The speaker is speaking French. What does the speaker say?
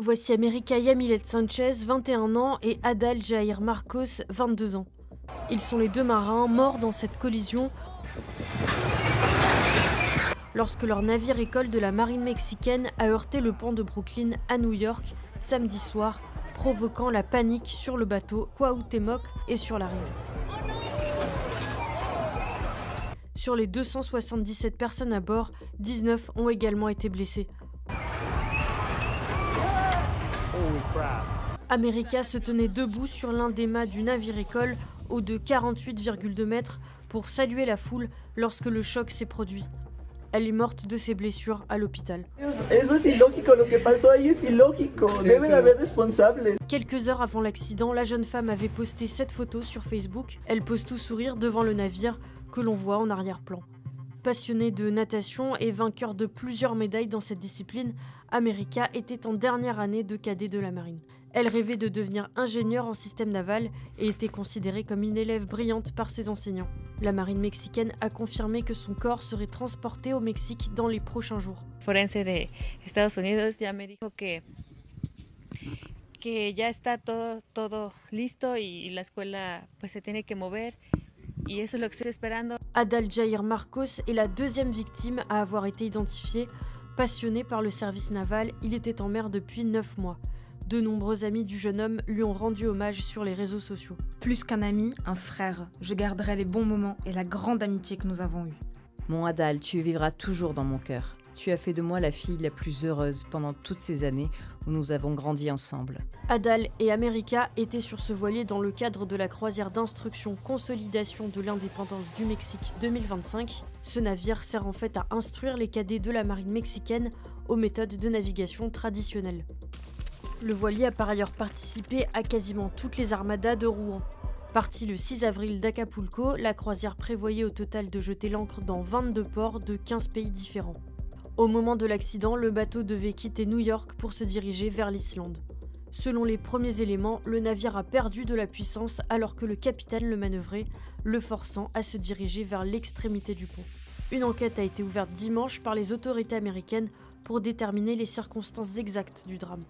Voici America Yamilet Sanchez, 21 ans, et Adal Jair Marcos, 22 ans. Ils sont les deux marins morts dans cette collision lorsque leur navire-école de la marine mexicaine a heurté le pont de Brooklyn à New York samedi soir, provoquant la panique sur le bateau Cuauhtémoc et sur la rive. Sur les 277 personnes à bord, 19 ont également été blessées. America se tenait debout sur l'un des mâts du navire-école, haut de 48,2 mètres, pour saluer la foule lorsque le choc s'est produit. Elle est morte de ses blessures à l'hôpital. Quelques heures avant l'accident, la jeune femme avait posté cette photo sur Facebook. Elle pose tout sourire devant le navire que l'on voit en arrière-plan. Passionnée de natation et vainqueur de plusieurs médailles dans cette discipline, America était en dernière année de cadet de la marine. Elle rêvait de devenir ingénieure en système naval et était considérée comme une élève brillante par ses enseignants. La marine mexicaine a confirmé que son corps serait transporté au Mexique dans les prochains jours. Forense de Estados Unidos ya me dijo que ya está todo listo y la escuela pues se tiene que mover. Y eso es lo que estoy esperando. Adal Jair Marcos est la deuxième victime à avoir été identifiée. Passionné par le service naval, il était en mer depuis 9 mois. De nombreux amis du jeune homme lui ont rendu hommage sur les réseaux sociaux. Plus qu'un ami, un frère. Je garderai les bons moments et la grande amitié que nous avons eue. Mon Adal, tu vivras toujours dans mon cœur. Tu as fait de moi la fille la plus heureuse pendant toutes ces années où nous avons grandi ensemble. Adal et America étaient sur ce voilier dans le cadre de la croisière d'instruction Consolidation de l'indépendance du Mexique 2025. Ce navire sert en fait à instruire les cadets de la marine mexicaine aux méthodes de navigation traditionnelles. Le voilier a par ailleurs participé à quasiment toutes les armadas de Rouen. Partie le 6 avril d'Acapulco, la croisière prévoyait au total de jeter l'ancre dans 22 ports de 15 pays différents. Au moment de l'accident, le bateau devait quitter New York pour se diriger vers l'Islande. Selon les premiers éléments, le navire a perdu de la puissance alors que le capitaine le manœuvrait, le forçant à se diriger vers l'extrémité du pont. Une enquête a été ouverte dimanche par les autorités américaines pour déterminer les circonstances exactes du drame.